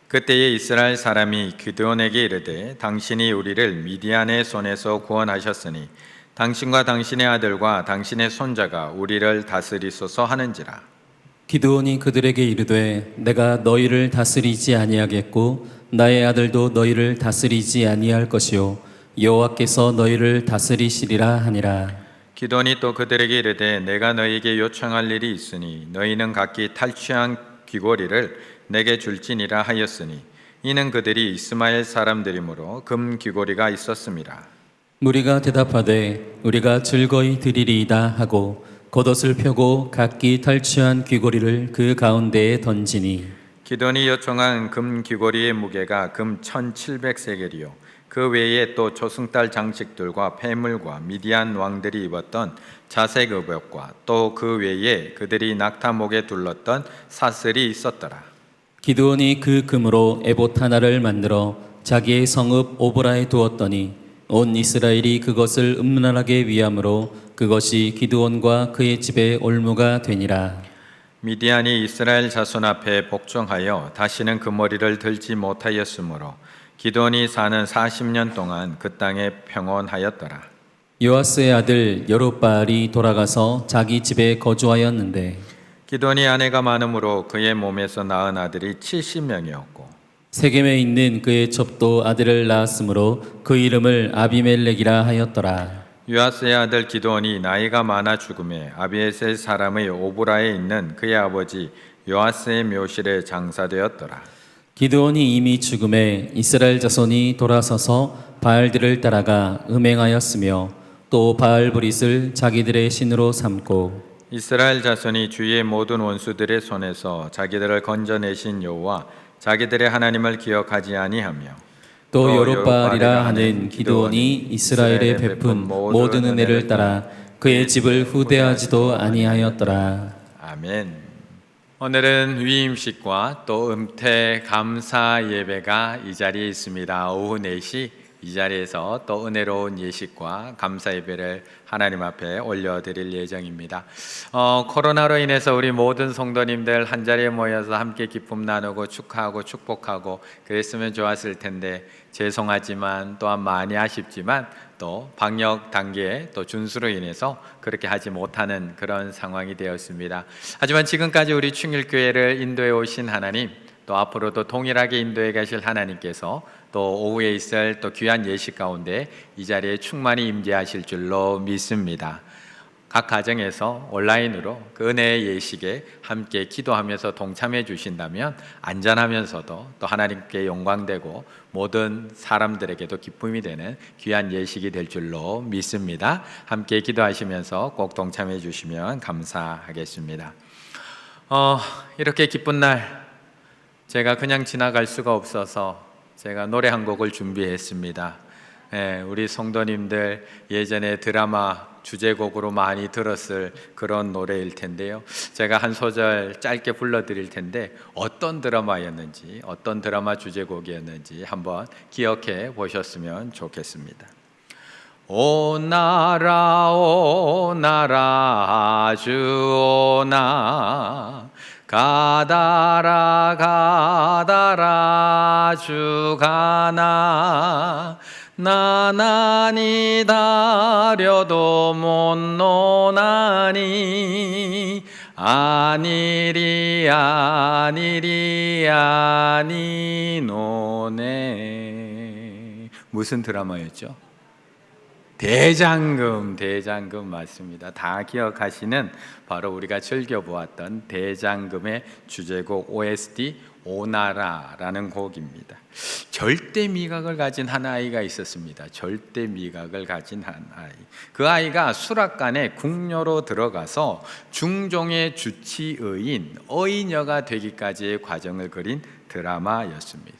그때에 이스라엘 사람이 기드온에게 이르되 당신이 우리를 미디안의 손에서 구원하셨으니 당신과 당신의 아들과 당신의 손자가 우리를 다스리소서 하는지라. 기드온이 그들에게 이르되 내가 너희를 다스리지 아니하겠고 나의 아들도 너희를 다스리지 아니할 것이요 여호와께서 너희를 다스리시리라 하니라. 기드온이 또 그들에게 이르되 내가 너희에게 요청할 일이 있으니 너희는 각기 탈취한 귀고리를 내게 줄지니라 하였으니 이는 그들이 이스마엘 사람들이므로 금 귀고리가 있었습니다. 무리가 대답하되 우리가 즐거이 드리리이다 하고 겉옷을 펴고 각기 탈취한 귀고리를 그 가운데에 던지니 기드온이 요청한 금 귀고리의 무게가 금 1700세겔이요 그 외에 또 조승달 장식들과 폐물과 미디안 왕들이 입었던 자색 의복과 또 그 외에 그들이 낙타목에 둘렀던 사슬이 있었더라. 기드온이 그 금으로 에봇 하나를 만들어 자기의 성읍 오보라에 두었더니 온 이스라엘이 그것을 음란하게 위함으로 그것이 기드온과 그의 집의 올무가 되니라. 미디안이 이스라엘 자손 앞에 복종하여 다시는 그 머리를 들지 못하였으므로 기드온이 사는 40년 동안 그 땅에 평온하였더라. 요아스의 아들 여룹바알이 돌아가서 자기 집에 거주하였는데 기드온이 아내가 많으므로 그의 몸에서 낳은 아들이 70명이었고 세겜에 있는 그의 첩도 아들을 낳았으므로 그 이름을 아비멜렉이라 하였더라. 요아스의 아들 기드온이 나이가 많아 죽음에 아비에셀 사람의 오브라에 있는 그의 아버지 요아스의 묘실에 장사되었더라. 기드온이 이미 죽음에 이스라엘 자손이 돌아서서 바알들을 따라가 음행하였으며 또 바알 브릿을 자기들의 신으로 삼고 이스라엘 자손이 주의 모든 원수들의 손에서 자기들을 건져내신 여호와 자기들의 하나님을 기억하지 아니하며 또 여룹바알이라 하는 기드온이 이스라엘에 베푼 모든 은혜를 따라 그의 집을 후대하지도 아니하였더라. 아멘. 오늘은 위임식과 또 음태 감사 예배가 이 자리에 있습니다. 오후 4시 이 자리에서 또 은혜로운 예식과 감사 예배를 하나님 앞에 올려드릴 예정입니다. 코로나로 인해서 우리 모든 성도님들 한 자리에 모여서 함께 기쁨 나누고 축하하고 축복하고 그랬으면 좋았을 텐데 죄송하지만 또한 많이 아쉽지만 또 방역 단계 또 준수로 인해서 그렇게 하지 못하는 그런 상황이 되었습니다. 하지만 지금까지 우리 충일교회를 인도해 오신 하나님, 또 앞으로도 동일하게 인도해 가실 하나님께서 또 오후에 있을 또 귀한 예식 가운데 이 자리에 충만히 임재하실 줄로 믿습니다. 각 가정에서 온라인으로 그 은혜의 예식에 함께 기도하면서 동참해 주신다면 안전하면서도 또 하나님께 영광되고 모든 사람들에게도 기쁨이 되는 귀한 예식이 될 줄로 믿습니다. 함께 기도하시면서 꼭 동참해 주시면 감사하겠습니다. 이렇게 기쁜 날 제가 그냥 지나갈 수가 없어서 제가 노래 한 곡을 준비했습니다. 우리 성도님들 예전에 드라마 주제곡으로 많이 들었을 그런 노래일 텐데요. 제가 한 소절 짧게 불러드릴 텐데 어떤 드라마였는지, 어떤 드라마 주제곡이었는지 한번 기억해 보셨으면 좋겠습니다. 오 나라 주오나 가다라 주가나 나나니 다려도 못 노나니 아니리 노네. 무슨 드라마였죠? 대장금 맞습니다. 다 기억하시는 바로 우리가 즐겨보았던 대장금의 주제곡 OST 오나라라는 곡입니다. 절대 미각을 가진 한 아이가 있었습니다. 절대 미각을 가진 한 아이. 그 아이가 수락관에 궁녀로 들어가서 중종의 주치의인 어이녀가 되기까지의 과정을 그린 드라마였습니다.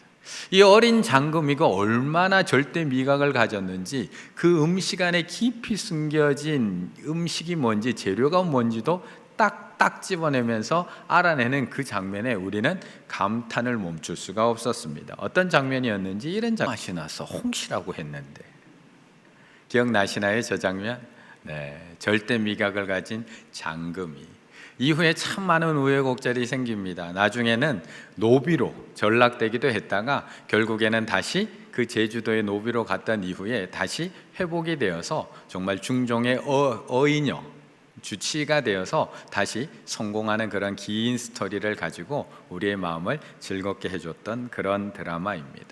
이 어린 장금이가 얼마나 절대 미각을 가졌는지 그 음식 안에 깊이 숨겨진 음식이 뭔지 재료가 뭔지도 딱딱 집어내면서 알아내는 그 장면에 우리는 감탄을 멈출 수가 없었습니다. 어떤 장면이었는지 이런 장면. 맛이 나서 홍시라고 했는데 기억나시나요? 저 장면? 네, 절대 미각을 가진 장금이 이후에 참 많은 우여곡절이 생깁니다. 나중에는 노비로 전락되기도 했다가 결국에는 다시 그 제주도의 노비로 갔던 이후에 다시 회복이 되어서 정말 중종의 어이녀 주치가 되어서 다시 성공하는 그런 긴 스토리를 가지고 우리의 마음을 즐겁게 해줬던 그런 드라마입니다.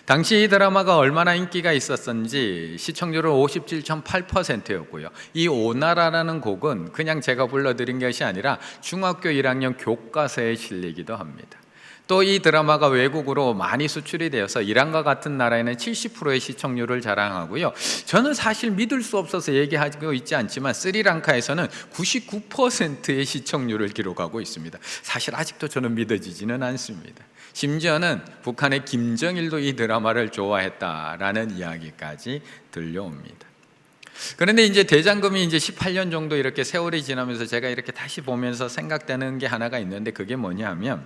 당시 이 드라마가 얼마나 인기가 있었는지 시청률은 57.8%였고요. 이 오나라라는 곡은 그냥 제가 불러드린 것이 아니라 중학교 1학년 교과서에 실리기도 합니다. 또 이 드라마가 외국으로 많이 수출이 되어서 이란과 같은 나라에는 70%의 시청률을 자랑하고요. 저는 사실 믿을 수 없어서 얘기하고 있지 않지만 스리랑카에서는 99%의 시청률을 기록하고 있습니다. 사실 아직도 저는 믿어지지는 않습니다. 심지어는 북한의 김정일도 이 드라마를 좋아했다라는 이야기까지 들려옵니다. 그런데 이제 대장금이 이제 18년 정도 이렇게 세월이 지나면서 제가 이렇게 다시 보면서 생각되는 게 하나가 있는데 그게 뭐냐면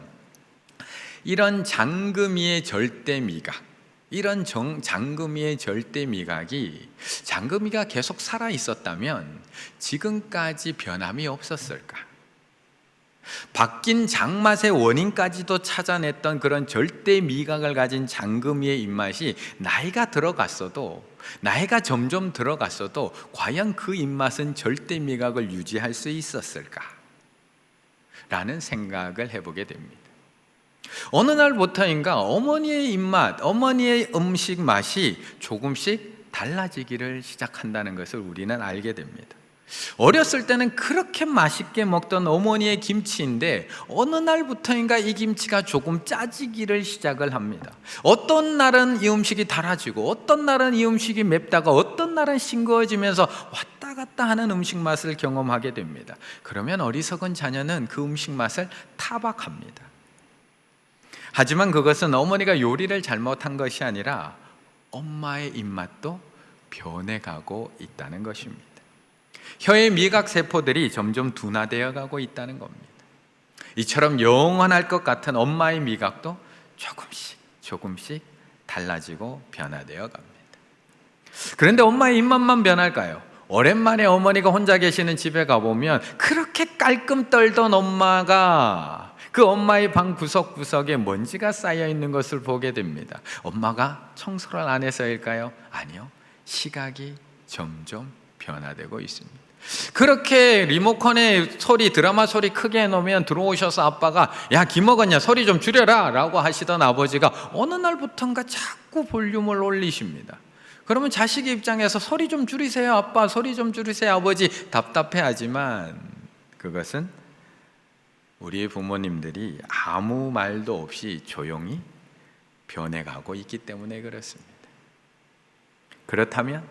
이런 장금이의 절대 미각, 이런 장금이의 절대 미각이 장금이가 계속 살아 있었다면 지금까지 변함이 없었을까? 바뀐 장맛의 원인까지도 찾아냈던 그런 절대 미각을 가진 장금이의 입맛이 나이가 점점 들어갔어도 과연 그 입맛은 절대 미각을 유지할 수 있었을까? 라는 생각을 해보게 됩니다. 어느 날부터인가 어머니의 입맛, 어머니의 음식 맛이 조금씩 달라지기를 시작한다는 것을 우리는 알게 됩니다. 어렸을 때는 그렇게 맛있게 먹던 어머니의 김치인데 어느 날부터인가 이 김치가 조금 짜지기를 시작을 합니다. 어떤 날은 이 음식이 달아지고 어떤 날은 이 음식이 맵다가 어떤 날은 싱거워지면서 왔다 갔다 하는 음식 맛을 경험하게 됩니다. 그러면 어리석은 자녀는 그 음식 맛을 타박합니다. 하지만 그것은 어머니가 요리를 잘못한 것이 아니라 엄마의 입맛도 변해가고 있다는 것입니다. 혀의 미각 세포들이 점점 둔화되어 가고 있다는 겁니다. 이처럼 영원할 것 같은 엄마의 미각도 조금씩 달라지고 변화되어 갑니다. 그런데 엄마의 입맛만 변할까요? 오랜만에 어머니가 혼자 계시는 집에 가보면 그렇게 깔끔 떨던 엄마가 그 엄마의 방 구석구석에 먼지가 쌓여 있는 것을 보게 됩니다. 엄마가 청소를 안 해서일까요? 아니요. 시각이 점점 변화되고 있습니다. 그렇게 리모컨에 드라마 소리 크게 해놓으면 들어오셔서 아빠가 야, 김 먹었냐? 소리 좀 줄여라 라고 하시던 아버지가 어느 날부턴가 자꾸 볼륨을 올리십니다. 그러면 자식 입장에서 소리 좀 줄이세요 아빠, 소리 좀 줄이세요 아버지 답답해하지만 그것은 우리의 부모님들이 아무 말도 없이 조용히 변해가고 있기 때문에 그렇습니다. 그렇다면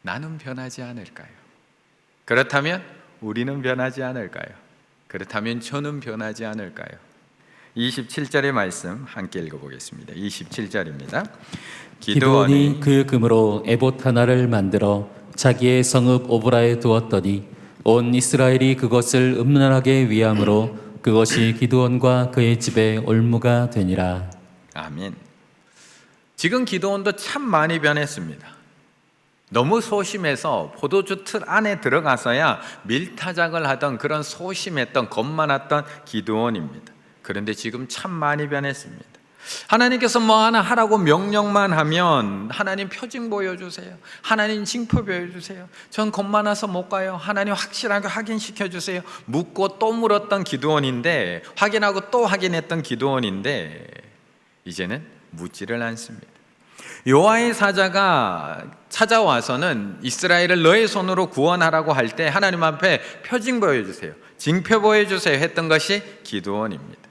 나는 변하지 않을까요? 그렇다면 우리는 변하지 않을까요? 그렇다면 저는 변하지 않을까요? 27절의 말씀 함께 읽어보겠습니다. 27절입니다. 기드온이 그 금으로 에봇 하나를 만들어 자기의 성읍 오브라에 두었더니 온 이스라엘이 그것을 음란하게 위함으로 그것이 기드온과 그의 집에 올무가 되니라. 아멘. 지금 기드온도 참 많이 변했습니다. 너무 소심해서 포도주 틀 안에 들어가서야 밀타작을 하던 그런 소심했던 겁 많았던 기드온입니다. 그런데 지금 참 많이 변했습니다. 하나님께서 뭐 하나 하라고 명령만 하면 하나님 표징 보여주세요. 하나님 징표 보여주세요. 전 겁 많아서 못 가요. 하나님 확실하게 확인시켜 주세요. 묻고 또 물었던 기드온인데, 확인하고 또 확인했던 기드온인데 이제는 묻지를 않습니다. 여호와의 사자가 찾아와서는 이스라엘을 너의 손으로 구원하라고 할 때 하나님 앞에 표징 보여주세요, 징표 보여주세요 했던 것이 기드온입니다.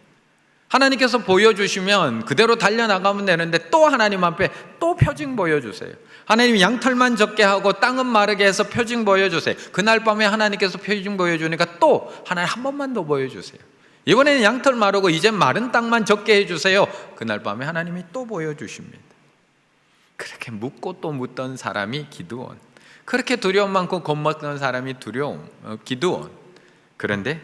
하나님께서 보여주시면 그대로 달려나가면 되는데 또 하나님 앞에 또 표징 보여주세요. 하나님 양털만 적게 하고 땅은 마르게 해서 표징 보여주세요. 그날 밤에 하나님께서 표징 보여주니까 또 하나님 한 번만 더 보여주세요. 이번에는 양털 마르고 이제 마른 땅만 적게 해주세요. 그날 밤에 하나님이 또 보여주십니다. 그렇게 묻고 또 묻던 사람이 기드온, 그렇게 두려움 많고 겁먹던 사람이 기드온. 그런데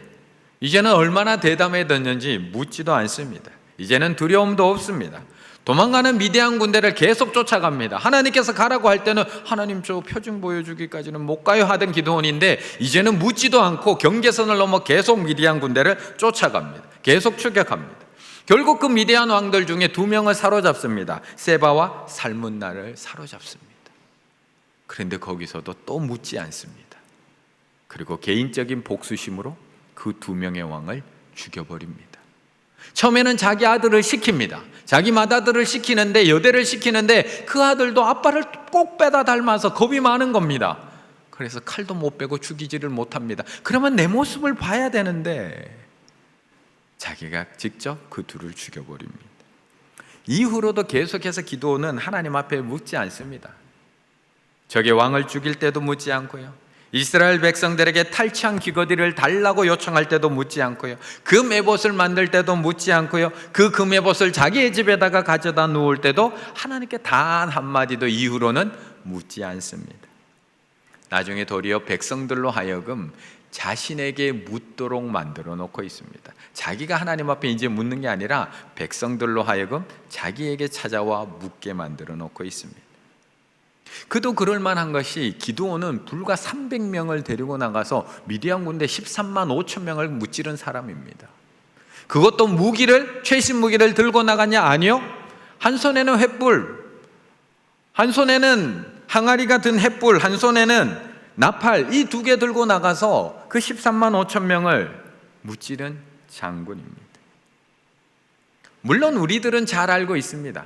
이제는 얼마나 대담해졌는지 묻지도 않습니다. 이제는 두려움도 없습니다. 도망가는 미디안 군대를 계속 쫓아갑니다. 하나님께서 가라고 할 때는 하나님 저 표징 보여주기까지는 못 가요 하던 기드온인데 이제는 묻지도 않고 경계선을 넘어 계속 미디안 군대를 쫓아갑니다. 계속 추격합니다. 결국 그 미디안 왕들 중에 2명을 사로잡습니다. 세바와 살문나를 사로잡습니다. 그런데 거기서도 또 묻지 않습니다. 그리고 개인적인 복수심으로 그 2명의 왕을 죽여버립니다. 처음에는 자기 아들을 시킵니다. 자기 맏아들을 시키는데, 여대를 시키는데 그 아들도 아빠를 꼭 빼다 닮아서 겁이 많은 겁니다. 그래서 칼도 못 빼고 죽이지를 못합니다. 그러면 내 모습을 봐야 되는데 자기가 직접 그 둘을 죽여버립니다. 이후로도 계속해서 기드온은 하나님 앞에 묻지 않습니다. 적의 왕을 죽일 때도 묻지 않고요, 이스라엘 백성들에게 탈취한 귀거디를 달라고 요청할 때도 묻지 않고요, 금 에봇을 만들 때도 묻지 않고요, 그 금 에봇을 자기의 집에다가 가져다 놓을 때도 하나님께 단 한마디도 이후로는 묻지 않습니다. 나중에 도리어 백성들로 하여금 자신에게 묻도록 만들어 놓고 있습니다. 자기가 하나님 앞에 이제 묻는 게 아니라 백성들로 하여금 자기에게 찾아와 묻게 만들어 놓고 있습니다. 그도 그럴 만한 것이 기드온은 불과 300명을 데리고 나가서 미디안 군대 13만 5천 명을 무찌른 사람입니다. 그것도 무기를, 최신 무기를 들고 나갔냐? 아니요. 한 손에는 횃불, 한 손에는 항아리가 든 횃불, 한 손에는 나팔, 이 2개 들고 나가서 그 13만 5천 명을 무찌른 장군입니다. 물론 우리들은 잘 알고 있습니다.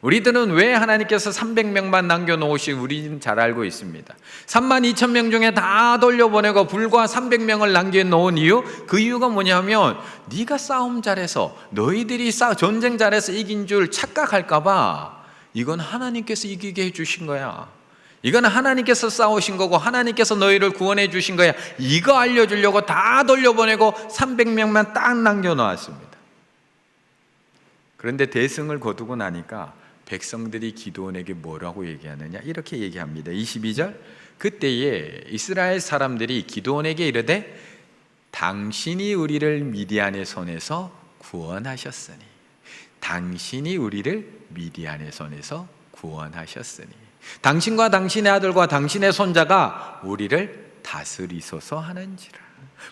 우리들은 왜 하나님께서 300명만 남겨놓으시고 우리는 잘 알고 있습니다. 3만 2천 명 중에 다 돌려보내고 불과 300명을 남겨놓은 이유, 그 이유가 뭐냐면 네가 싸움 잘해서, 너희들이 전쟁 잘해서 이긴 줄 착각할까 봐 이건 하나님께서 이기게 해주신 거야. 이건 하나님께서 싸우신 거고 하나님께서 너희를 구원해 주신 거야. 이거 알려주려고 다 돌려보내고 300명만 딱 남겨놓았습니다. 그런데 대승을 거두고 나니까 백성들이 기드온에게 뭐라고 얘기하느냐, 이렇게 얘기합니다. 22절, 그때에 이스라엘 사람들이 기드온에게 이르되 당신이 우리를 미디안의 손에서 구원하셨으니, 당신이 우리를 미디안의 손에서 구원하셨으니 당신과 당신의 아들과 당신의 손자가 우리를 다스리소서 하는지라.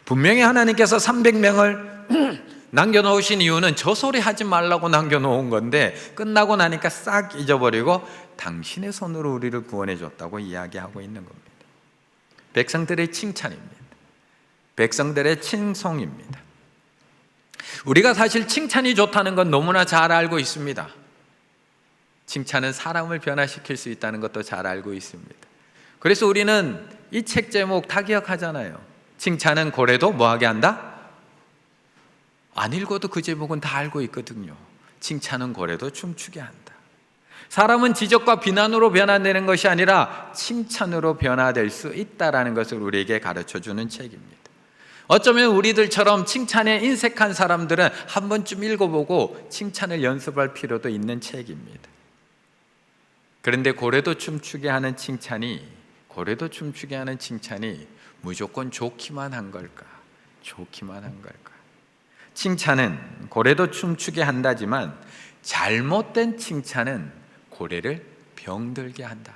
분명히 하나님께서 300명을 남겨놓으신 이유는 저 소리 하지 말라고 남겨놓은 건데 끝나고 나니까 싹 잊어버리고 당신의 손으로 우리를 구원해 줬다고 이야기하고 있는 겁니다. 백성들의 칭찬입니다. 백성들의 칭송입니다. 우리가 사실 칭찬이 좋다는 건 너무나 잘 알고 있습니다. 칭찬은 사람을 변화시킬 수 있다는 것도 잘 알고 있습니다. 그래서 우리는 이 책 제목 다 기억하잖아요. 칭찬은 고래도 뭐하게 한다? 안 읽어도 그 제목은 다 알고 있거든요. 칭찬은 고래도 춤추게 한다. 사람은 지적과 비난으로 변화되는 것이 아니라 칭찬으로 변화될 수 있다는 것을 우리에게 가르쳐주는 책입니다. 어쩌면 우리들처럼 칭찬에 인색한 사람들은 한 번쯤 읽어보고 칭찬을 연습할 필요도 있는 책입니다. 그런데 고래도 춤추게 하는 칭찬이 무조건 좋기만 한 걸까? 좋기만 한 걸까? 칭찬은 고래도 춤추게 한다지만 잘못된 칭찬은 고래를 병들게 한다.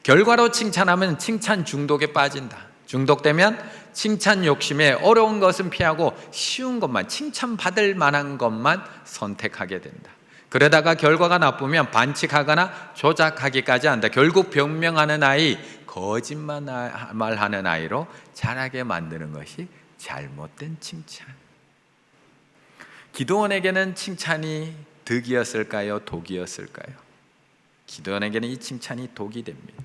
결과로 칭찬하면 칭찬 중독에 빠진다. 중독되면 칭찬 욕심에 어려운 것은 피하고 쉬운 것만, 칭찬받을 만한 것만 선택하게 된다. 그러다가 결과가 나쁘면 반칙하거나 조작하기까지 한다. 결국 변명하는 아이, 거짓말하는 아이로 자라게 만드는 것이 잘못된 칭찬. 기드온에게는 칭찬이 득이었을까요? 독이었을까요? 기드온에게는 이 칭찬이 독이 됩니다.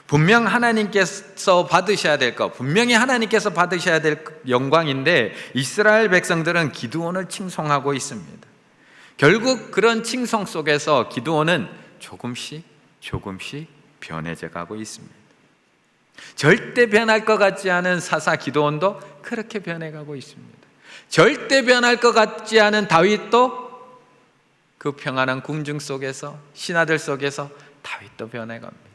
분명히 하나님께서 받으셔야 될 영광인데 이스라엘 백성들은 기드온을 칭송하고 있습니다. 결국 그런 칭송 속에서 기드온은 조금씩 변해져 가고 있습니다. 절대 변할 것 같지 않은 사사 기드온도 그렇게 변해가고 있습니다. 절대 변할 것 같지 않은 다윗도 그 평안한 궁중 속에서, 신하들 속에서 다윗도 변해갑니다.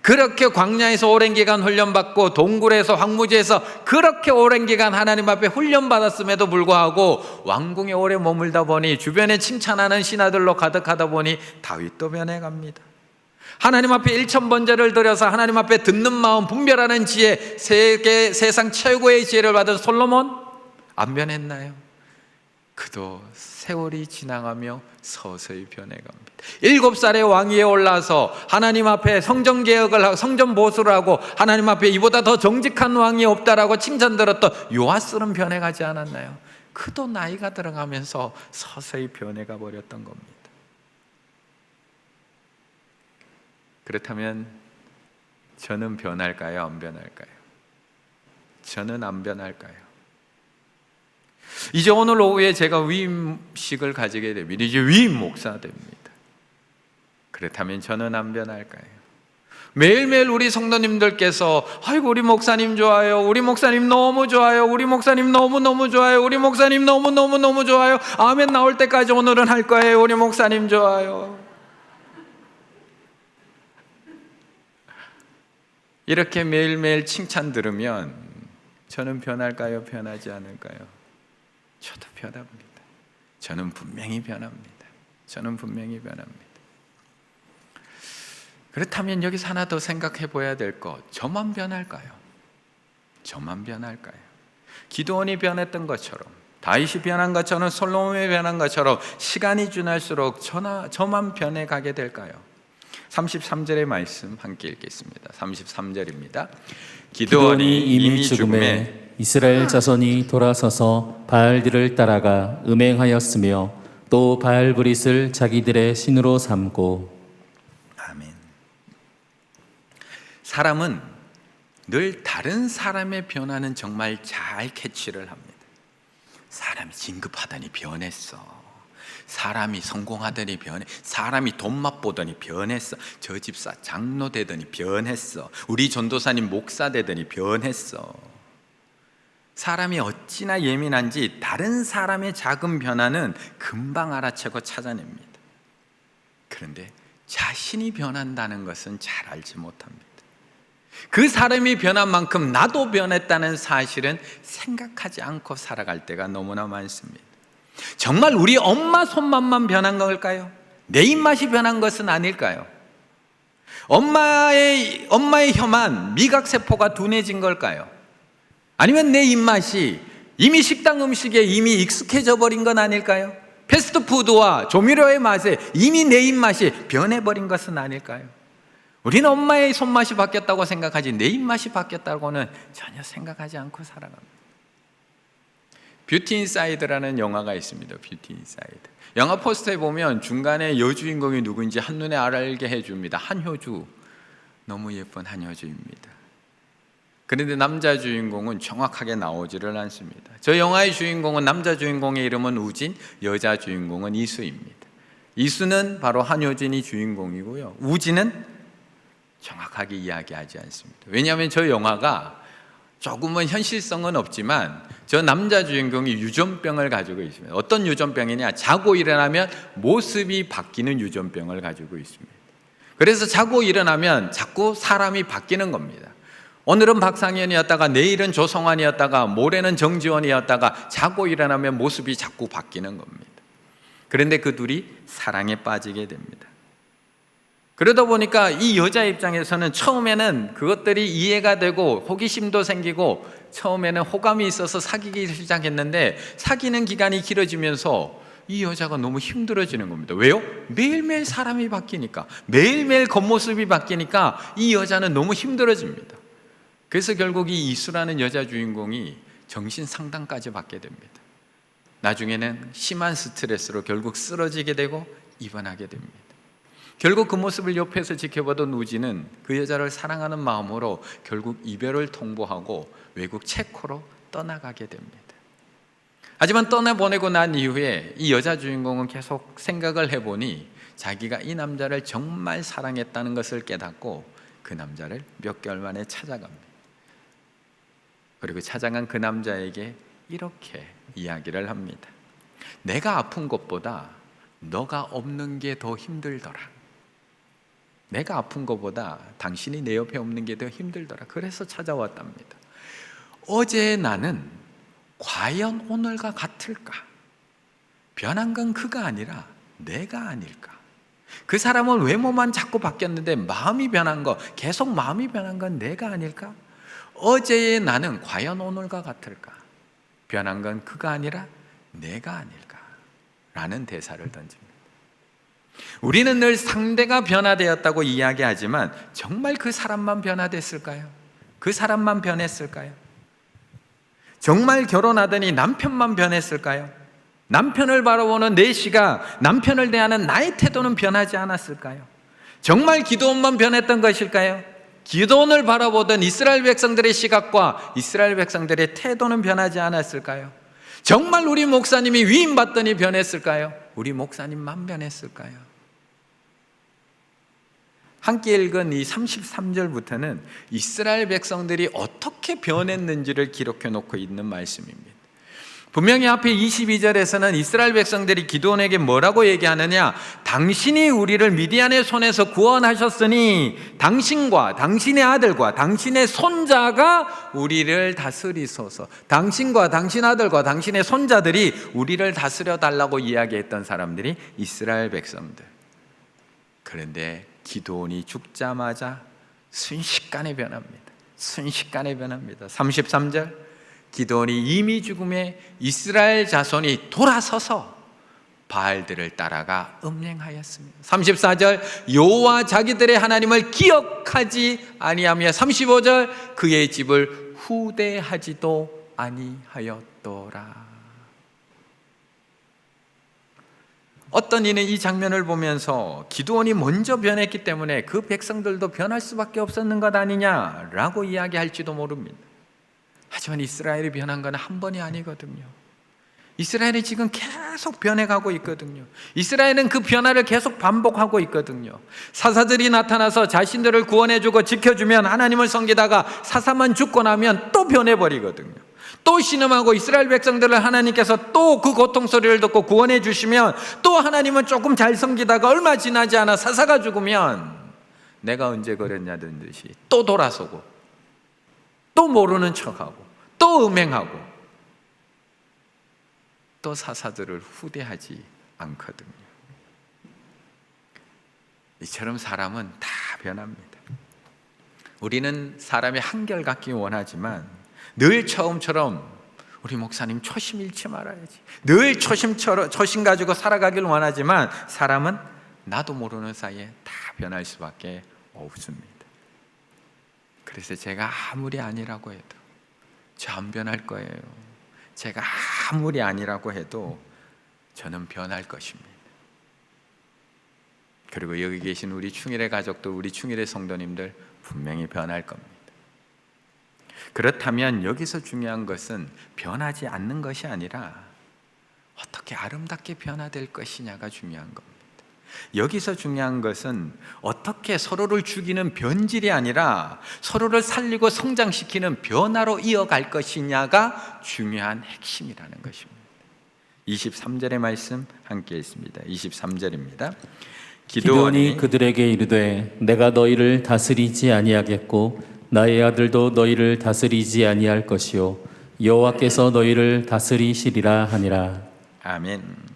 그렇게 광야에서 오랜 기간 훈련받고 동굴에서 황무지에서 그렇게 오랜 기간 하나님 앞에 훈련받았음에도 불구하고 왕궁에 오래 머물다 보니 주변에 칭찬하는 신하들로 가득하다 보니 다윗도 변해갑니다. 하나님 앞에 일천번제를 드려서 하나님 앞에 듣는 마음, 분별하는 지혜, 세상 최고의 지혜를 받은 솔로몬 안 변했나요? 그도 세월이 지나가며 서서히 변해갑니다. 7살의 왕위에 올라서 하나님 앞에 성전 개혁을 하고 성전 보수를 하고 하나님 앞에 이보다 더 정직한 왕이 없다라고 칭찬들었던 요아스는 변해가지 않았나요? 그도 나이가 들어가면서 서서히 변해가 버렸던 겁니다. 그렇다면 저는 변할까요? 안 변할까요? 저는 안 변할까요? 이제 오늘 오후에 제가 위임식을 가지게 됩니다. 이제 위임 목사 됩니다. 그렇다면 저는 안 변할까요? 매일매일 우리 성도님들께서 아이고 우리 목사님 좋아요, 우리 목사님 너무 좋아요, 우리 목사님 너무너무 좋아요, 우리 목사님 너무너무너무 좋아요, 아멘 나올 때까지 오늘은 할 거예요, 우리 목사님 좋아요. 이렇게 매일매일 칭찬 들으면 저는 변할까요? 변하지 않을까요? 저도 변합니다. 저는 분명히 변합니다. 저는 분명히 변합니다. 그렇다면 여기서 하나 더 생각해 봐야 될 것, 저만 변할까요? 저만 변할까요? 기드온이 변했던 것처럼, 다윗이 변한 것처럼, 솔로몬이 변한 것처럼 시간이 지날수록 저만 변해가게 될까요? 33절의 말씀 함께 읽겠습니다. 33절입니다. 기드온이 이미 죽음에 이스라엘 자손이 돌아서서 바알들을 따라가 음행하였으며 또 바알브릿을 자기들의 신으로 삼고. 아멘. 사람은 늘 다른 사람의 변화는 정말 잘 캐치를 합니다. 사람이 진급하더니 변했어, 사람이 성공하더니 변해, 사람이 돈 맛보더니 변했어, 저 집사 장로 되더니 변했어, 우리 전도사님 목사 되더니 변했어. 사람이 어찌나 예민한지 다른 사람의 작은 변화는 금방 알아채고 찾아냅니다. 그런데 자신이 변한다는 것은 잘 알지 못합니다. 그 사람이 변한 만큼 나도 변했다는 사실은 생각하지 않고 살아갈 때가 너무나 많습니다. 정말 우리 엄마 손맛만 변한 걸까요? 내 입맛이 변한 것은 아닐까요? 엄마의 혀만 미각세포가 둔해진 걸까요? 아니면 내 입맛이 이미 식당 음식에 이미 익숙해져 버린 건 아닐까요? 패스트푸드와 조미료의 맛에 이미 내 입맛이 변해버린 것은 아닐까요? 우리는 엄마의 손맛이 바뀌었다고 생각하지 내 입맛이 바뀌었다고는 전혀 생각하지 않고 살아갑니다. 뷰티 인사이드라는 영화가 있습니다. 뷰티 인사이드. 영화 포스터에 보면 중간에 여주인공이 누구인지 한눈에 알게 해줍니다. 한효주, 너무 예쁜 한효주입니다. 그런데 남자 주인공은 정확하게 나오지를 않습니다. 저 영화의 주인공은, 남자 주인공의 이름은 우진, 여자 주인공은 이수입니다. 이수는 바로 한효진이 주인공이고요, 우진은 정확하게 이야기하지 않습니다. 왜냐하면 저 영화가 조금은 현실성은 없지만 저 남자 주인공이 유전병을 가지고 있습니다. 어떤 유전병이냐, 자고 일어나면 모습이 바뀌는 유전병을 가지고 있습니다. 그래서 자고 일어나면 자꾸 사람이 바뀌는 겁니다. 오늘은 박상현이었다가 내일은 조성환이었다가 모레는 정지원이었다가 자고 일어나면 모습이 자꾸 바뀌는 겁니다. 그런데 그 둘이 사랑에 빠지게 됩니다. 그러다 보니까 이 여자 입장에서는 처음에는 그것들이 이해가 되고 호기심도 생기고 처음에는 호감이 있어서 사귀기 시작했는데 사귀는 기간이 길어지면서 이 여자가 너무 힘들어지는 겁니다. 왜요? 매일매일 사람이 바뀌니까, 매일매일 겉모습이 바뀌니까 이 여자는 너무 힘들어집니다. 그래서 결국 이 이수라는 여자 주인공이 정신 상담까지 받게 됩니다. 나중에는 심한 스트레스로 결국 쓰러지게 되고 입원하게 됩니다. 결국 그 모습을 옆에서 지켜보던 우진은 그 여자를 사랑하는 마음으로 결국 이별을 통보하고 외국 체코로 떠나가게 됩니다. 하지만 떠나보내고 난 이후에 이 여자 주인공은 계속 생각을 해보니 자기가 이 남자를 정말 사랑했다는 것을 깨닫고 그 남자를 몇 개월 만에 찾아갑니다. 그리고 찾아간 그 남자에게 이렇게 이야기를 합니다. 내가 아픈 것보다 너가 없는 게 더 힘들더라. 내가 아픈 것보다 당신이 내 옆에 없는 게 더 힘들더라. 그래서 찾아왔답니다. 어제의 나는 과연 오늘과 같을까? 변한 건 그가 아니라 내가 아닐까? 그 사람은 외모만 자꾸 바뀌었는데 마음이 변한 거, 계속 마음이 변한 건 내가 아닐까? 어제의 나는 과연 오늘과 같을까? 변한 건 그가 아니라 내가 아닐까? 라는 대사를 던집니다. 우리는 늘 상대가 변화되었다고 이야기하지만 정말 그 사람만 변화됐을까요? 그 사람만 변했을까요? 정말 결혼하더니 남편만 변했을까요? 남편을 바라보는 내 시각, 남편을 대하는 나의 태도는 변하지 않았을까요? 정말 기드온만 변했던 것일까요? 기드온을 바라보던 이스라엘 백성들의 시각과 이스라엘 백성들의 태도는 변하지 않았을까요? 정말 우리 목사님이 위임받더니 변했을까요? 우리 목사님만 변했을까요? 함께 읽은 이 33절부터는 이스라엘 백성들이 어떻게 변했는지를 기록해 놓고 있는 말씀입니다. 분명히 앞에 22절에서는 이스라엘 백성들이 기드온에게 뭐라고 얘기하느냐? 당신이 우리를 미디안의 손에서 구원하셨으니 당신과 당신의 아들과 당신의 손자가 우리를 다스리소서. 당신과 당신 아들과 당신의 손자들이 우리를 다스려 달라고 이야기했던 사람들이 이스라엘 백성들. 그런데 기드온이 죽자마자 순식간에 변합니다. 순식간에 변합니다. 33절, 기드온이 이미 죽음에 이스라엘 자손이 돌아서서 바알들을 따라가 음행하였습니다. 34절, 여호와 자기들의 하나님을 기억하지 아니하며 35절, 그의 집을 후대하지도 아니하였더라. 어떤 이는 이 장면을 보면서 기드온이 먼저 변했기 때문에 그 백성들도 변할 수밖에 없었는 것 아니냐라고 이야기할지도 모릅니다. 하지만 이스라엘이 변한 건 한 번이 아니거든요. 이스라엘이 지금 계속 변해가고 있거든요. 이스라엘은 그 변화를 계속 반복하고 있거든요. 사사들이 나타나서 자신들을 구원해주고 지켜주면 하나님을 섬기다가 사사만 죽고 나면 또 변해버리거든요. 또 신음하고 이스라엘 백성들을 하나님께서 또 그 고통 소리를 듣고 구원해 주시면 또 하나님은 조금 잘 섬기다가 얼마 지나지 않아 사사가 죽으면 내가 언제 그랬냐던 듯이 또 돌아서고 또 모르는 척하고 또 음행하고 또 사사들을 후대하지 않거든요. 이처럼 사람은 다 변합니다. 우리는 사람이 한결같기 원하지만 늘 처음처럼 우리 목사님 초심 잃지 말아야지. 늘 초심 가지고 살아가길 원하지만 사람은 나도 모르는 사이에 다 변할 수밖에 없습니다. 그래서 제가 아무리 아니라고 해도 저 안 변할 거예요. 제가 아무리 아니라고 해도 저는 변할 것입니다. 그리고 여기 계신 우리 충일의 가족들, 우리 충일의 성도님들 분명히 변할 겁니다. 그렇다면 여기서 중요한 것은 변하지 않는 것이 아니라 어떻게 아름답게 변화될 것이냐가 중요한 겁니다. 여기서 중요한 것은 어떻게 서로를 죽이는 변질이 아니라 서로를 살리고 성장시키는 변화로 이어갈 것이냐가 중요한 핵심이라는 것입니다. 23절의 말씀 함께 읽습니다. 23절입니다. 기드온이 그들에게 이르되 내가 너희를 다스리지 아니하겠고 나의 아들도 너희를 다스리지 아니할 것이요 여호와께서 너희를 다스리시리라 하니라. 아멘.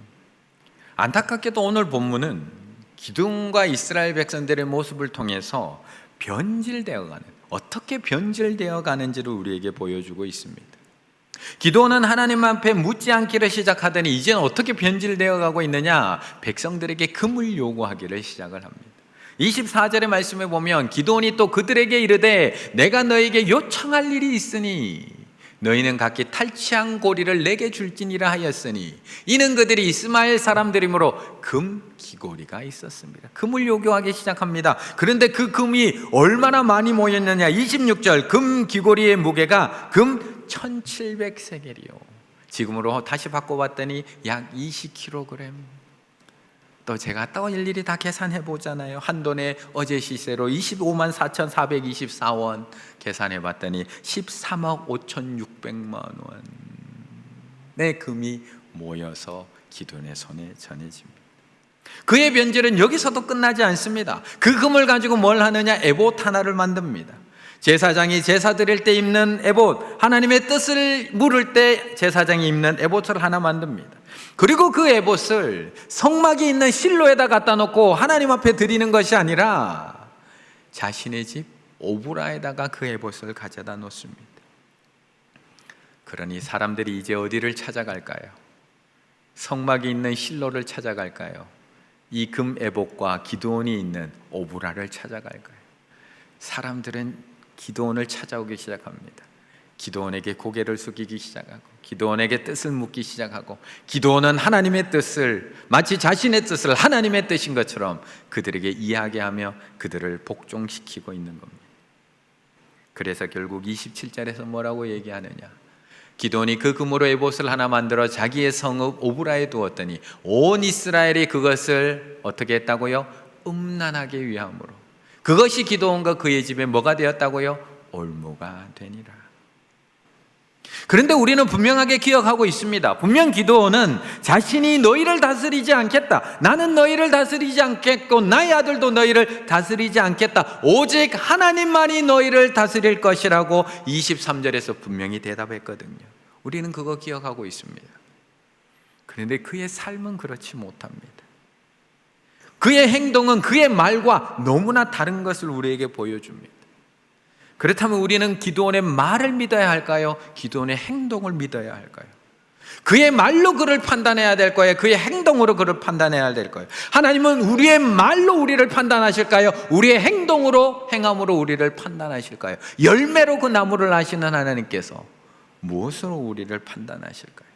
안타깝게도 오늘 본문은 기드온과 이스라엘 백성들의 모습을 통해서 변질되어가는, 어떻게 변질되어 가는지를 우리에게 보여주고 있습니다. 기드온은 하나님 앞에 묻지 않기를 시작하더니 이제는 어떻게 변질되어 가고 있느냐? 백성들에게 금을 요구하기를 시작을 합니다. 24절의 말씀에 보면 기드온이 또 그들에게 이르되 내가 너에게 요청할 일이 있으니 너희는 각기 탈취한 고리를 내게 줄지니라 하였으니 이는 그들이 이스마엘 사람들이므로 금 귀고리가 있었습니다. 금을 요구하기 시작합니다. 그런데 그 금이 얼마나 많이 모였느냐? 26절, 금 귀고리의 무게가 금 1700세겔이요 지금으로 다시 바꿔봤더니 약 20kg. 또 제가 또 일일이 다 계산해 보잖아요. 한 돈에 어제 시세로 25만 4,424원 계산해 봤더니 13억 5,600만 원의 금이 모여서 기드온의 손에 전해집니다. 그의 변질은 여기서도 끝나지 않습니다. 그 금을 가지고 뭘 하느냐? 에봇 하나를 만듭니다. 제사장이 제사 드릴 때 입는 에봇, 하나님의 뜻을 물을 때 제사장이 입는 에봇을 하나 만듭니다. 그리고 그 에봇을 성막이 있는 실로에다 갖다 놓고 하나님 앞에 드리는 것이 아니라 자신의 집 오브라에다가 그 에봇을 가져다 놓습니다. 그러니 사람들이 이제 어디를 찾아갈까요? 성막이 있는 실로를 찾아갈까요? 이 금 에봇과 기드온이 있는 오브라를 찾아갈까요? 사람들은 기드온을 찾아오기 시작합니다. 기드온에게 고개를 숙이기 시작하고, 기드온에게 뜻을 묻기 시작하고, 기드온은 하나님의 뜻을, 마치 자신의 뜻을 하나님의 뜻인 것처럼 그들에게 이야기하며 그들을 복종시키고 있는 겁니다. 그래서 결국 27절에서 뭐라고 얘기하느냐? 기드온이 그 금으로 에봇을 하나 만들어 자기의 성읍 오브라에 두었더니 온 이스라엘이 그것을 어떻게 했다고요? 음란하게 위함으로. 그것이 기드온과 그의 집에 뭐가 되었다고요? 올무가 되니라. 그런데 우리는 분명하게 기억하고 있습니다. 분명 기드온은 자신이 너희를 다스리지 않겠다, 나는 너희를 다스리지 않겠고 나의 아들도 너희를 다스리지 않겠다, 오직 하나님만이 너희를 다스릴 것이라고 23절에서 분명히 대답했거든요. 우리는 그거 기억하고 있습니다. 그런데 그의 삶은 그렇지 못합니다. 그의 행동은 그의 말과 너무나 다른 것을 우리에게 보여줍니다. 그렇다면 우리는 기드온의 말을 믿어야 할까요? 기드온의 행동을 믿어야 할까요? 그의 말로 그를 판단해야 될 거예요? 그의 행동으로 그를 판단해야 될 거예요? 하나님은 우리의 말로 우리를 판단하실까요? 우리의 행함으로 우리를 판단하실까요? 열매로 그 나무를 아시는 하나님께서 무엇으로 우리를 판단하실까요?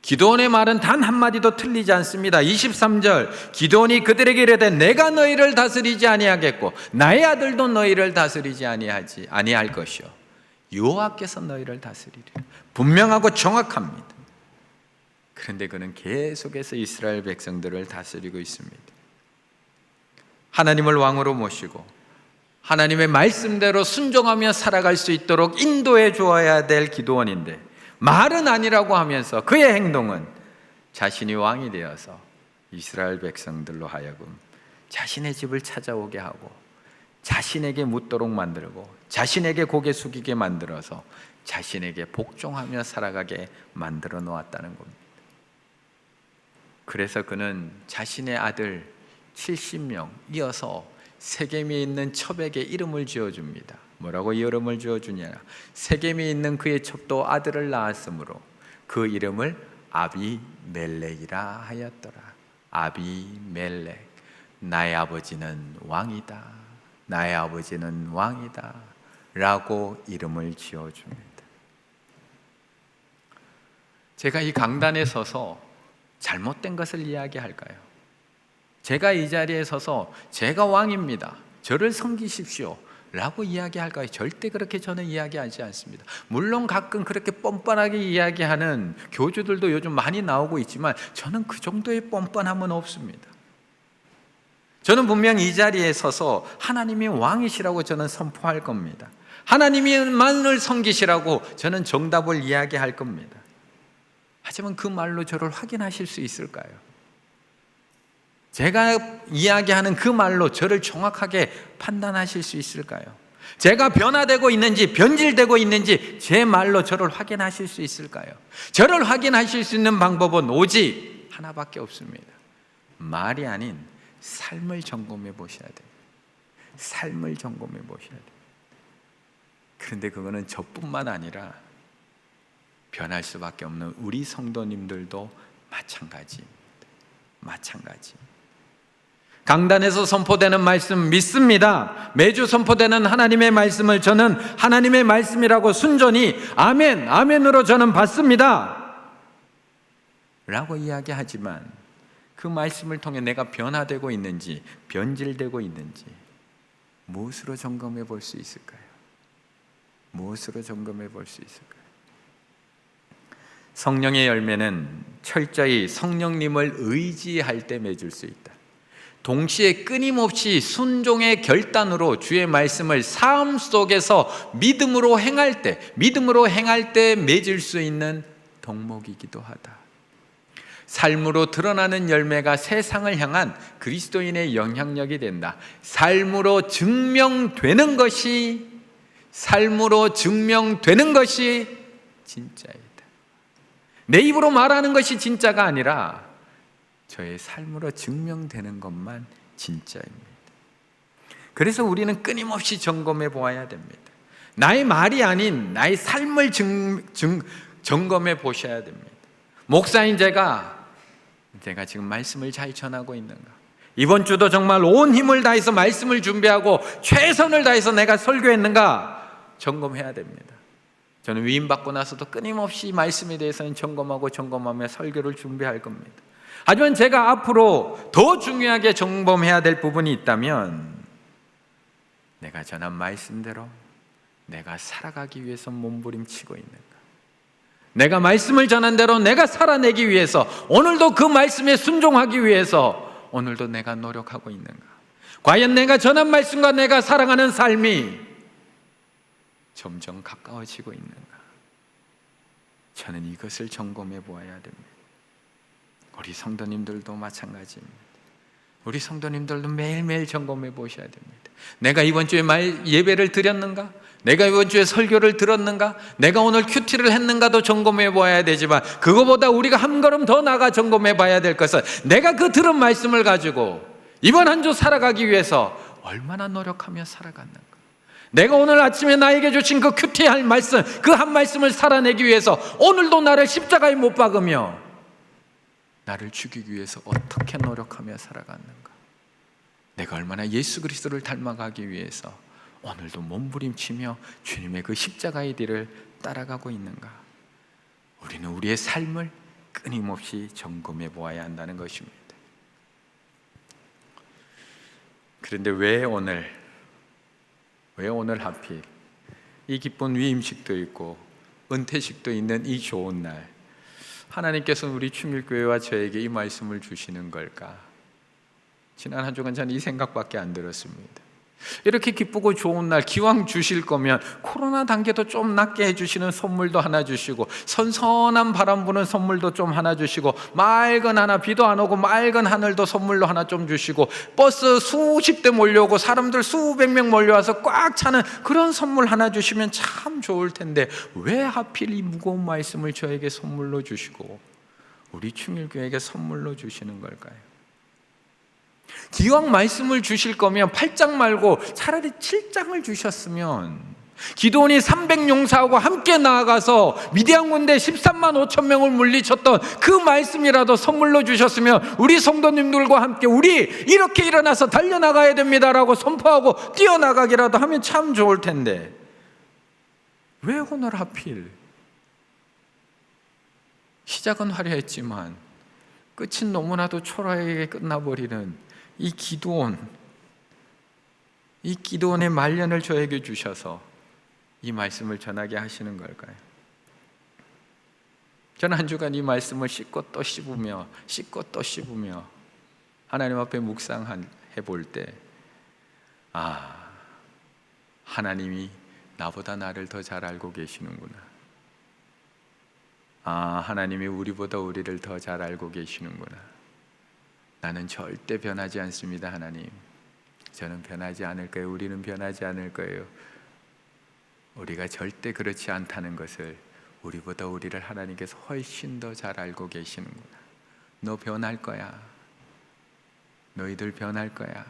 기드온의 말은 단 한마디도 틀리지 않습니다. 23절, 기드온이 그들에게 이르되 내가 너희를 다스리지 아니하겠고 나의 아들도 너희를 다스리지 아니할 것이요 여호와께서 너희를 다스리리라. 분명하고 정확합니다. 그런데 그는 계속해서 이스라엘 백성들을 다스리고 있습니다. 하나님을 왕으로 모시고 하나님의 말씀대로 순종하며 살아갈 수 있도록 인도해 주어야 될 기드온인데 말은 아니라고 하면서 그의 행동은 자신이 왕이 되어서 이스라엘 백성들로 하여금 자신의 집을 찾아오게 하고 자신에게 묻도록 만들고 자신에게 고개 숙이게 만들어서 자신에게 복종하며 살아가게 만들어 놓았다는 겁니다. 그래서 그는 자신의 아들 70명 이어서 세겜에 있는 첩에게 이름을 지어줍니다. 뭐라고 이름을 지어주냐? 세겜에 있는 그의 첩도 아들을 낳았으므로 그 이름을 아비멜렉이라 하였더라. 아비멜렉, 나의 아버지는 왕이다, 나의 아버지는 왕이다 라고 이름을 지어줍니다. 제가 이 강단에 서서 잘못된 것을 이야기할까요? 제가 이 자리에 서서 제가 왕입니다, 저를 섬기십시오 라고 이야기할까요? 절대 그렇게 저는 이야기하지 않습니다. 물론 가끔 그렇게 뻔뻔하게 이야기하는 교주들도 요즘 많이 나오고 있지만 저는 그 정도의 뻔뻔함은 없습니다. 저는 분명 이 자리에 서서 하나님이 왕이시라고 저는 선포할 겁니다. 하나님만을 섬기시라고 저는 정답을 이야기할 겁니다. 하지만 그 말로 저를 확인하실 수 있을까요? 제가 이야기하는 그 말로 저를 정확하게 판단하실 수 있을까요? 제가 변화되고 있는지 변질되고 있는지 제 말로 저를 확인하실 수 있을까요? 저를 확인하실 수 있는 방법은 오직 하나밖에 없습니다. 말이 아닌 삶을 점검해 보셔야 돼요. 삶을 점검해 보셔야 돼요. 그런데 그거는 저뿐만 아니라 변할 수밖에 없는 우리 성도님들도 마찬가지입니다. 마찬가지. 강단에서 선포되는 말씀 믿습니다. 매주 선포되는 하나님의 말씀을 저는 하나님의 말씀이라고 순전히 아멘, 아멘으로 저는 받습니다 라고 이야기하지만 그 말씀을 통해 내가 변화되고 있는지 변질되고 있는지 무엇으로 점검해 볼 수 있을까요? 무엇으로 점검해 볼 수 있을까요? 성령의 열매는 철저히 성령님을 의지할 때 맺을 수 있다. 동시에 끊임없이 순종의 결단으로 주의 말씀을 삶 속에서 믿음으로 행할 때 맺을 수 있는 덕목이기도 하다. 삶으로 드러나는 열매가 세상을 향한 그리스도인의 영향력이 된다. 삶으로 증명되는 것이 진짜이다. 내 입으로 말하는 것이 진짜가 아니라 저의 삶으로 증명되는 것만 진짜입니다. 그래서 우리는 끊임없이 점검해 보아야 됩니다. 나의 말이 아닌 나의 삶을 점검해 보셔야 됩니다. 목사인 제가 지금 말씀을 잘 전하고 있는가? 이번 주도 정말 온 힘을 다해서 말씀을 준비하고 최선을 다해서 내가 설교했는가? 점검해야 됩니다. 저는 위임받고 나서도 끊임없이 말씀에 대해서는 점검하며 설교를 준비할 겁니다. 하지만 제가 앞으로 더 중요하게 점검해야 될 부분이 있다면, 내가 전한 말씀대로 내가 살아가기 위해서 몸부림치고 있는가? 내가 말씀을 전한 대로 내가 살아내기 위해서, 오늘도 그 말씀에 순종하기 위해서 오늘도 내가 노력하고 있는가? 과연 내가 전한 말씀과 내가 살아가는 삶이 점점 가까워지고 있는가? 저는 이것을 점검해 보아야 됩니다. 우리 성도님들도 마찬가지입니다. 우리 성도님들도 매일매일 점검해 보셔야 됩니다. 내가 이번 주에 예배를 드렸는가? 내가 이번 주에 설교를 들었는가? 내가 오늘 큐티를 했는가도 점검해 봐야 되지만, 그거보다 우리가 한 걸음 더 나아가 점검해 봐야 될 것은, 내가 그 들은 말씀을 가지고 이번 한 주 살아가기 위해서 얼마나 노력하며 살아갔는가? 내가 오늘 아침에 나에게 주신 그 큐티할 말씀, 그 한 말씀을 살아내기 위해서 오늘도 나를 십자가에 못 박으며 나를 죽이기 위해서 어떻게 노력하며 살아갔는가? 내가 얼마나 예수 그리스도를 닮아가기 위해서 오늘도 몸부림치며 주님의 그 십자가의 길을 따라가고 있는가? 우리는 우리의 삶을 끊임없이 점검해 보아야 한다는 것입니다. 그런데 왜 오늘 하필 이 기쁜 위임식도 있고 은퇴식도 있는 이 좋은 날, 하나님께서 우리 충일교회와 저에게 이 말씀을 주시는 걸까? 지난 한 주간 저는 이 생각밖에 안 들었습니다. 이렇게 기쁘고 좋은 날, 기왕 주실 거면 코로나 단계도 좀 낮게 해주시는 선물도 하나 주시고, 선선한 바람 부는 선물도 좀 하나 주시고, 맑은 하나, 비도 안 오고 맑은 하늘도 선물로 하나 좀 주시고, 버스 수십 대 몰려오고 사람들 수백 명 몰려와서 꽉 차는 그런 선물 하나 주시면 참 좋을 텐데, 왜 하필 이 무거운 말씀을 저에게 선물로 주시고 우리 충일교회에게 선물로 주시는 걸까요? 기왕 말씀을 주실 거면 8장 말고 차라리 7장을 주셨으면, 기드온이 300용사하고 함께 나아가서 미디안 군대 13만 5천 명을 물리쳤던 그 말씀이라도 선물로 주셨으면, 우리 성도님들과 함께 우리 이렇게 일어나서 달려나가야 됩니다라고 선포하고 뛰어나가기라도 하면 참 좋을 텐데, 왜 오늘 하필 시작은 화려했지만 끝은 너무나도 초라하게 끝나버리는 이 기드온의 말년을 저에게 주셔서 이 말씀을 전하게 하시는 걸까요? 저는 한 주간 이 말씀을 씻고 또 씹으며 하나님 앞에 묵상해 볼 때, 하나님이 나보다 나를 더 잘 알고 계시는구나. 하나님이 우리보다 우리를 더 잘 알고 계시는구나. 나는 절대 변하지 않습니다. 하나님, 저는 변하지 않을 거예요. 우리는 변하지 않을 거예요. 우리가 절대 그렇지 않다는 것을, 우리보다 우리를 하나님께서 훨씬 더 잘 알고 계시는구나. 너 변할 거야. 너희들 변할 거야.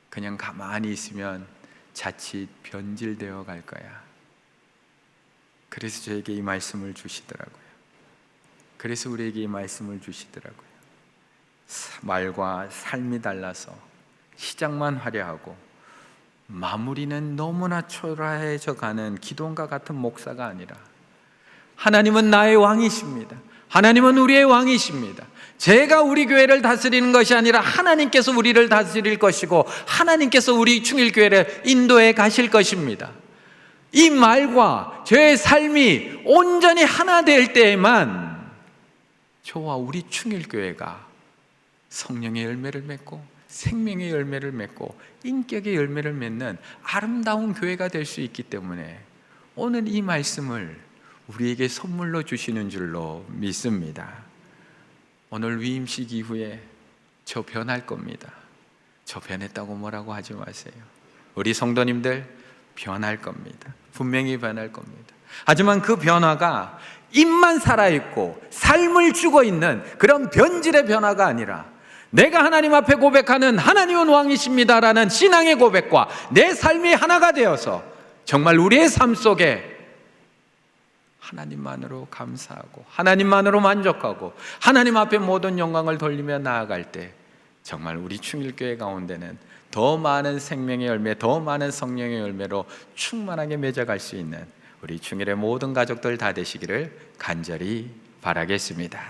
그냥 가만히 있으면 자칫 변질되어 갈 거야. 그래서 저에게 이 말씀을 주시더라고요. 그래서 우리에게 이 말씀을 주시더라고요. 말과 삶이 달라서 시작만 화려하고 마무리는 너무나 초라해져 가는 기도원과 같은 목사가 아니라, 하나님은 나의 왕이십니다. 하나님은 우리의 왕이십니다. 제가 우리 교회를 다스리는 것이 아니라 하나님께서 우리를 다스릴 것이고, 하나님께서 우리 충일교회를 인도해 가실 것입니다. 이 말과 저의 삶이 온전히 하나 될 때에만 저와 우리 충일교회가 성령의 열매를 맺고 생명의 열매를 맺고 인격의 열매를 맺는 아름다운 교회가 될 수 있기 때문에, 오늘 이 말씀을 우리에게 선물로 주시는 줄로 믿습니다. 오늘 위임식 이후에 저 변할 겁니다. 저 변했다고 뭐라고 하지 마세요. 우리 성도님들 변할 겁니다. 분명히 변할 겁니다. 하지만 그 변화가 입만 살아있고 삶을 죽어 있는 그런 변질의 변화가 아니라 내가 하나님 앞에 고백하는 하나님은 왕이십니다라는 신앙의 고백과 내 삶이 하나가 되어서 정말 우리의 삶 속에 하나님만으로 감사하고 하나님만으로 만족하고 하나님 앞에 모든 영광을 돌리며 나아갈 때 정말 우리 충일교회 가운데는 더 많은 생명의 열매, 더 많은 성령의 열매로 충만하게 맺어갈 수 있는 우리 충일의 모든 가족들 다 되시기를 간절히 바라겠습니다.